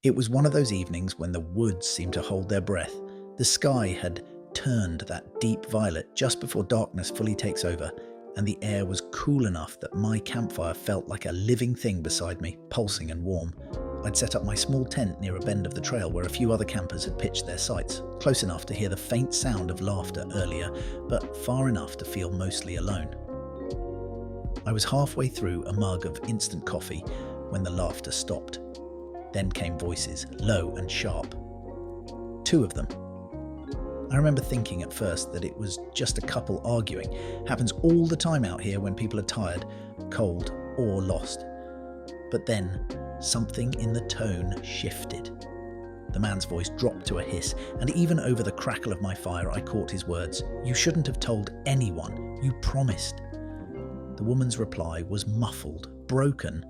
It was one of those evenings when the woods seemed to hold their breath. The sky had turned that deep violet just before darkness fully takes over, and the air was cool enough that my campfire felt like a living thing beside me, pulsing and warm. I'd set up my small tent near a bend of the trail where a few other campers had pitched their sites, close enough to hear the faint sound of laughter earlier, but far enough to feel mostly alone. I was halfway through a mug of instant coffee when the laughter stopped. Then came voices, low and sharp. Two of them. I remember thinking at first that it was just a couple arguing. Happens all the time out here when people are tired, cold, or lost. But then, something in the tone shifted. The man's voice dropped to a hiss, and even over the crackle of my fire I caught his words. "You shouldn't have told anyone. You promised." The woman's reply was muffled, broken.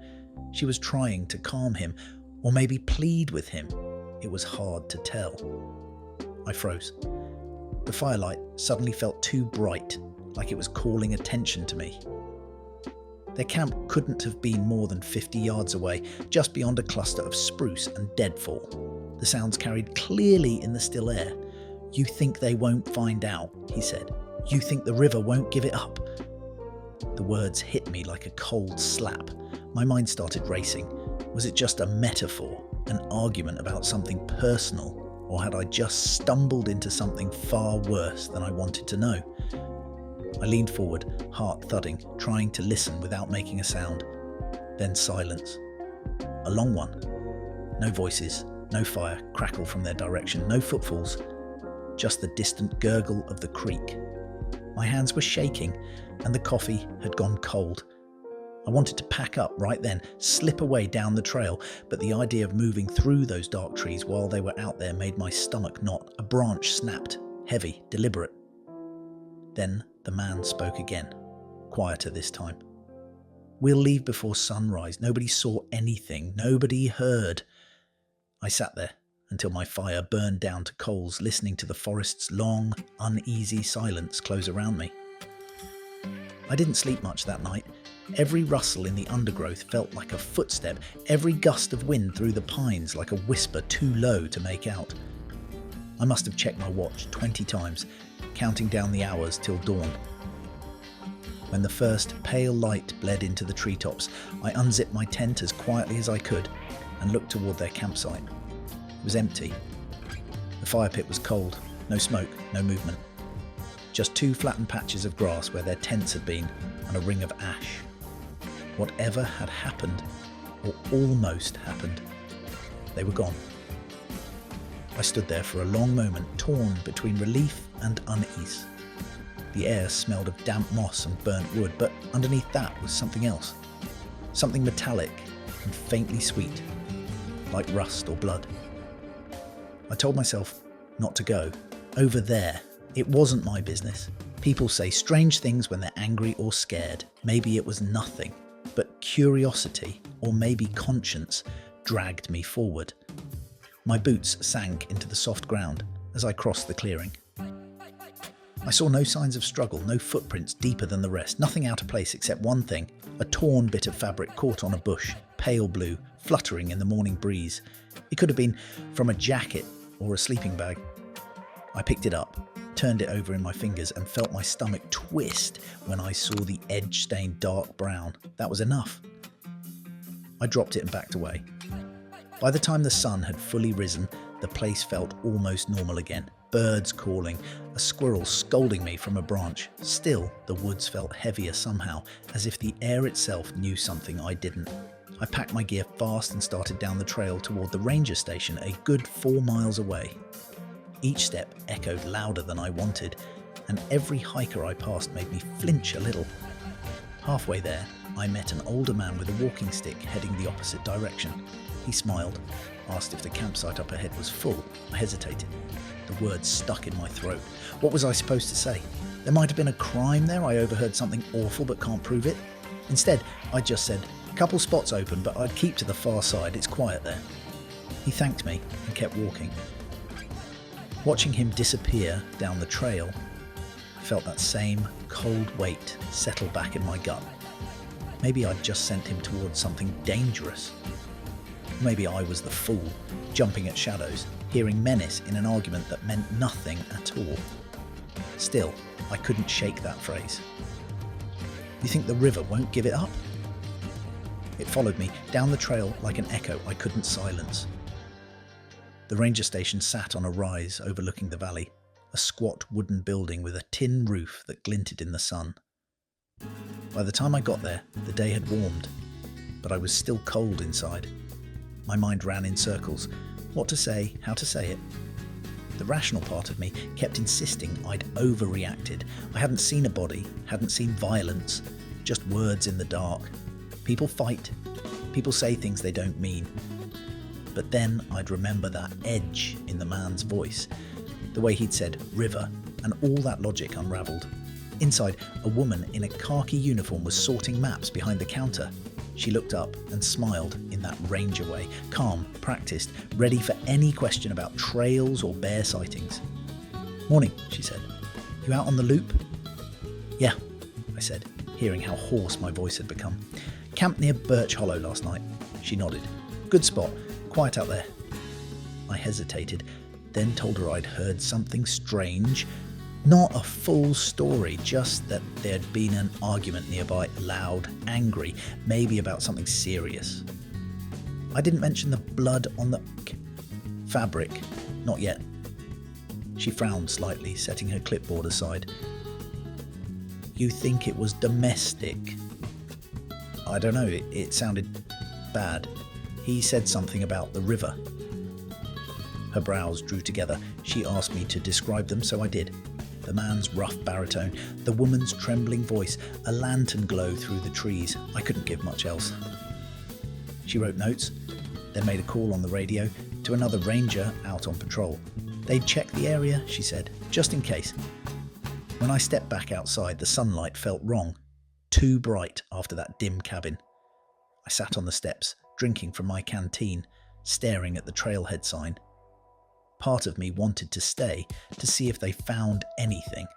She was trying to calm him, or maybe plead with him. It was hard to tell. I froze. The firelight suddenly felt too bright, like it was calling attention to me. Their camp couldn't have been more than 50 yards away, just beyond a cluster of spruce and deadfall. The sounds carried clearly in the still air. "You think they won't find out," he said. "You think the river won't give it up." The words hit me like a cold slap. My mind started racing. Was it just a metaphor, an argument about something personal, or had I just stumbled into something far worse than I wanted to know? I leaned forward, heart thudding, trying to listen without making a sound. Then silence. A long one. No voices, no fire crackle from their direction, no footfalls, just the distant gurgle of the creek. My hands were shaking, and the coffee had gone cold. I wanted to pack up right then, slip away down the trail, but the idea of moving through those dark trees while they were out there made my stomach knot. A branch snapped, heavy, deliberate. Then the man spoke again, quieter this time. "We'll leave before sunrise. Nobody saw anything. Nobody heard." I sat there until my fire burned down to coals, listening to the forest's long, uneasy silence close around me. I didn't sleep much that night. Every rustle in the undergrowth felt like a footstep, every gust of wind through the pines like a whisper too low to make out. I must have checked my watch 20 times, counting down the hours till dawn. When the first pale light bled into the treetops, I unzipped my tent as quietly as I could and looked toward their campsite. It was empty. The fire pit was cold, no smoke, no movement. Just two flattened patches of grass where their tents had been and a ring of ash. Whatever had happened, or almost happened, they were gone. I stood there for a long moment, torn between relief and unease. The air smelled of damp moss and burnt wood, but underneath that was something else. Something metallic and faintly sweet, like rust or blood. I told myself not to go. Over there. It wasn't my business. People say strange things when they're angry or scared. Maybe it was nothing, but curiosity, or maybe conscience, dragged me forward. My boots sank into the soft ground as I crossed the clearing. I saw no signs of struggle, no footprints deeper than the rest, nothing out of place except one thing, a torn bit of fabric caught on a bush, pale blue, fluttering in the morning breeze. It could have been from a jacket or a sleeping bag. I picked it up, turned it over in my fingers and felt my stomach twist when I saw the edge stained dark brown. That was enough. I dropped it and backed away. By the time the sun had fully risen, the place felt almost normal again. Birds calling, a squirrel scolding me from a branch. Still, the woods felt heavier somehow, as if the air itself knew something I didn't. I packed my gear fast and started down the trail toward the ranger station a good 4 miles away. Each step echoed louder than I wanted, and every hiker I passed made me flinch a little. Halfway there, I met an older man with a walking stick heading the opposite direction. He smiled, asked if the campsite up ahead was full. I hesitated. The words stuck in my throat. What was I supposed to say? There might have been a crime there. I overheard something awful but can't prove it. Instead, I just said, "Couple spots open, but I'd keep to the far side. It's quiet there." He thanked me and kept walking. Watching him disappear down the trail, I felt that same cold weight settle back in my gut. Maybe I'd just sent him towards something dangerous. Maybe I was the fool, jumping at shadows, hearing menace in an argument that meant nothing at all. Still, I couldn't shake that phrase. You think the river won't give it up? It followed me down the trail like an echo I couldn't silence. The ranger station sat on a rise overlooking the valley, a squat wooden building with a tin roof that glinted in the sun. By the time I got there, the day had warmed, but I was still cold inside. My mind ran in circles. What to say, how to say it. The rational part of me kept insisting I'd overreacted. I hadn't seen a body, hadn't seen violence, just words in the dark. People fight, people say things they don't mean. But then I'd remember that edge in the man's voice, the way he'd said river, and all that logic unravelled. Inside, a woman in a khaki uniform was sorting maps behind the counter. She looked up and smiled in that ranger way, calm, practiced, ready for any question about trails or bear sightings. "Morning," she said. "You out on the loop?" "Yeah," I said, hearing how hoarse my voice had become. "Camped near Birch Hollow last night." She nodded. "Good spot. Quiet out there." I hesitated, then told her I'd heard something strange. Not a full story, just that there'd been an argument nearby, loud, angry, maybe about something serious. I didn't mention the blood on the fabric. Not yet. She frowned slightly, setting her clipboard aside. "You think it was domestic?" "I don't know, it sounded bad. He said something about the river." Her brows drew together. She asked me to describe them, so I did. The man's rough baritone, the woman's trembling voice, a lantern glow through the trees. I couldn't give much else. She wrote notes, then made a call on the radio to another ranger out on patrol. They'd check the area, she said, just in case. When I stepped back outside, the sunlight felt wrong, too bright after that dim cabin. I sat on the steps, drinking from my canteen, staring at the trailhead sign. Part of me wanted to stay to see if they found anything.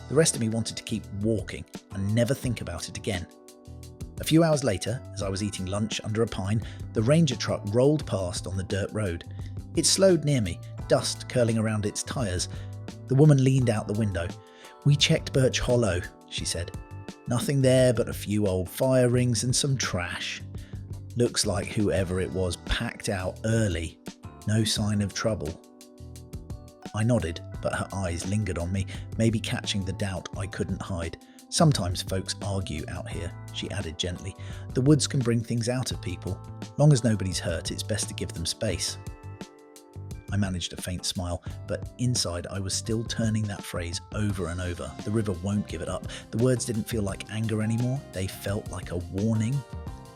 The rest of me wanted to keep walking and never think about it again. A few hours later, as I was eating lunch under a pine, the ranger truck rolled past on the dirt road. It slowed near me, dust curling around its tyres. The woman leaned out the window. "We checked Birch Hollow," she said. "Nothing there but a few old fire rings and some trash. Looks like whoever it was packed out early. No sign of trouble." I nodded, but her eyes lingered on me, maybe catching the doubt I couldn't hide. "Sometimes folks argue out here," she added gently. "The woods can bring things out of people. Long as nobody's hurt, it's best to give them space." I managed a faint smile, but inside I was still turning that phrase over and over. The river won't give it up. The words didn't feel like anger anymore. They felt like a warning.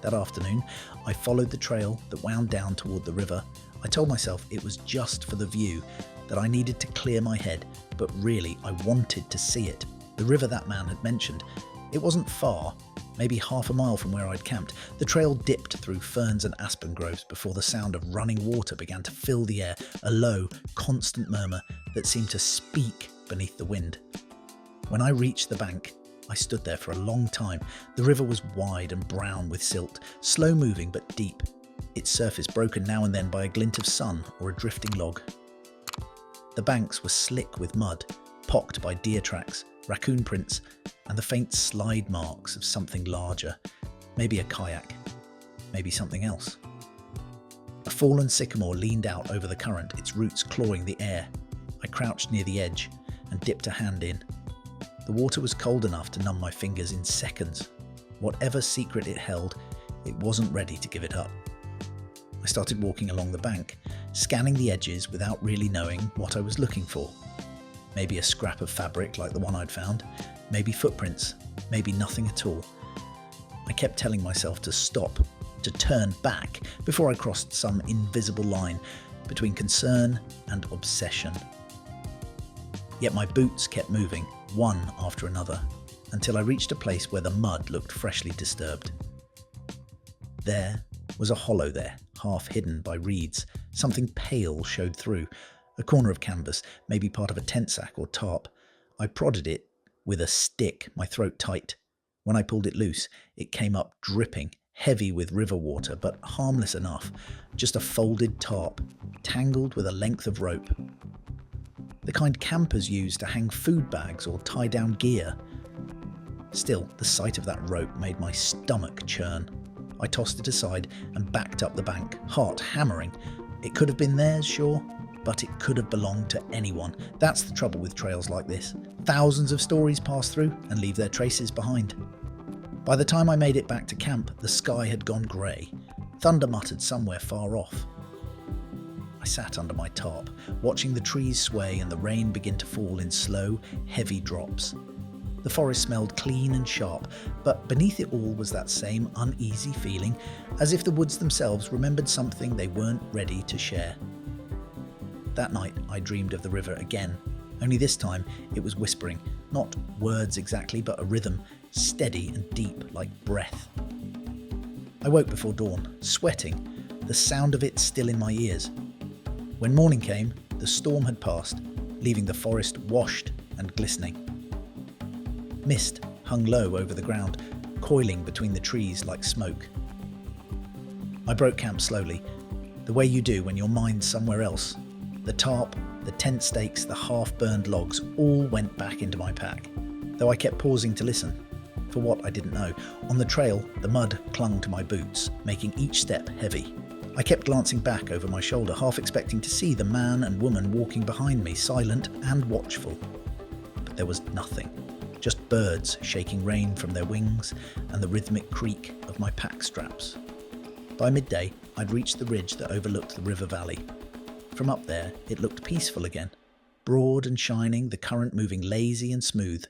That afternoon, I followed the trail that wound down toward the river. I told myself it was just for the view, that I needed to clear my head, but really I wanted to see it. The river that man had mentioned. It wasn't far, maybe half a mile from where I'd camped. The trail dipped through ferns and aspen groves before the sound of running water began to fill the air, a low, constant murmur that seemed to speak beneath the wind. When I reached the bank, I stood there for a long time. The river was wide and brown with silt, slow moving but deep, its surface broken now and then by a glint of sun or a drifting log. The banks were slick with mud, pocked by deer tracks, raccoon prints, and the faint slide marks of something larger, maybe a kayak, maybe something else. A fallen sycamore leaned out over the current, its roots clawing the air. I crouched near the edge and dipped a hand in. The water was cold enough to numb my fingers in seconds. Whatever secret it held, it wasn't ready to give it up. I started walking along the bank, scanning the edges without really knowing what I was looking for. Maybe a scrap of fabric like the one I'd found, maybe footprints, maybe nothing at all. I kept telling myself to stop, to turn back before I crossed some invisible line between concern and obsession. Yet my boots kept moving, one after another, until I reached a place where the mud looked freshly disturbed. There was a hollow there, half hidden by reeds. Something pale showed through, a corner of canvas, maybe part of a tent sack or tarp. I prodded it with a stick, my throat tight. When I pulled it loose, it came up dripping, heavy with river water, but harmless enough. Just a folded tarp, tangled with a length of rope. The kind campers use to hang food bags or tie down gear. Still, the sight of that rope made my stomach churn. I tossed it aside and backed up the bank, heart hammering. It could have been theirs, sure, but it could have belonged to anyone. That's the trouble with trails like this. Thousands of stories pass through and leave their traces behind. By the time I made it back to camp, the sky had gone grey. Thunder muttered somewhere far off. I sat under my tarp, watching the trees sway and the rain begin to fall in slow, heavy drops. The forest smelled clean and sharp, but beneath it all was that same uneasy feeling, as if the woods themselves remembered something they weren't ready to share. That night I dreamed of the river again, only this time it was whispering, not words exactly, but a rhythm, steady and deep like breath. I woke before dawn, sweating, the sound of it still in my ears. When morning came, the storm had passed, leaving the forest washed and glistening. Mist hung low over the ground, coiling between the trees like smoke. I broke camp slowly, the way you do when your mind's somewhere else. The tarp, the tent stakes, the half-burned logs all went back into my pack, though I kept pausing to listen. For what, I didn't know. On the trail, the mud clung to my boots, making each step heavy. I kept glancing back over my shoulder, half expecting to see the man and woman walking behind me, silent and watchful. But there was nothing. Just birds shaking rain from their wings and the rhythmic creak of my pack straps. By midday, I'd reached the ridge that overlooked the river valley. From up there, it looked peaceful again, broad and shining, the current moving lazy and smooth.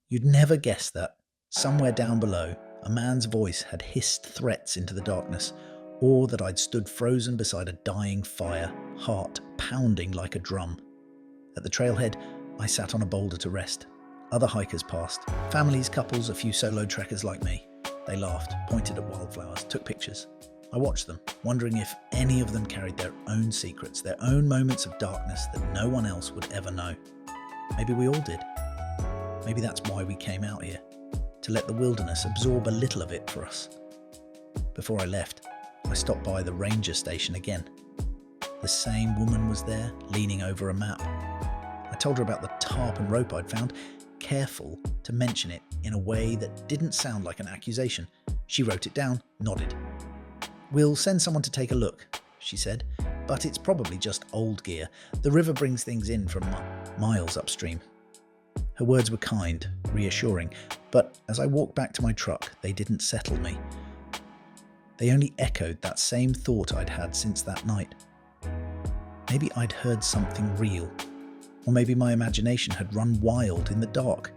You'd never guess that, somewhere down below, a man's voice had hissed threats into the darkness, or that I'd stood frozen beside a dying fire, heart pounding like a drum. At the trailhead, I sat on a boulder to rest. Other hikers passed, families, couples, a few solo trekkers like me. They laughed, pointed at wildflowers, took pictures. I watched them, wondering if any of them carried their own secrets, their own moments of darkness that no one else would ever know. Maybe we all did. Maybe that's why we came out here, to let the wilderness absorb a little of it for us. Before I left, I stopped by the ranger station again. The same woman was there, leaning over a map. I told her about the tarp and rope I'd found, careful to mention it in a way that didn't sound like an accusation. She wrote it down, nodded. "We'll send someone to take a look," she said, "but it's probably just old gear. The river brings things in from miles upstream." Her words were kind, reassuring, but as I walked back to my truck, they didn't settle me. They only echoed that same thought I'd had since that night. Maybe I'd heard something real, or maybe my imagination had run wild in the dark.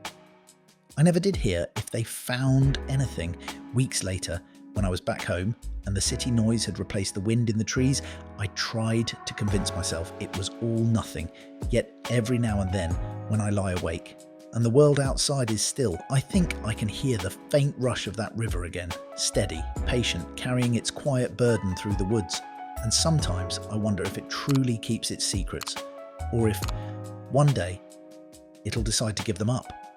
I never did hear if they found anything. Weeks later, when I was back home and the city noise had replaced the wind in the trees, I tried to convince myself it was all nothing. Yet every now and then, when I lie awake and the world outside is still, I think I can hear the faint rush of that river again, steady, patient, carrying its quiet burden through the woods. And sometimes I wonder if it truly keeps its secrets, or if one day it'll decide to give them up.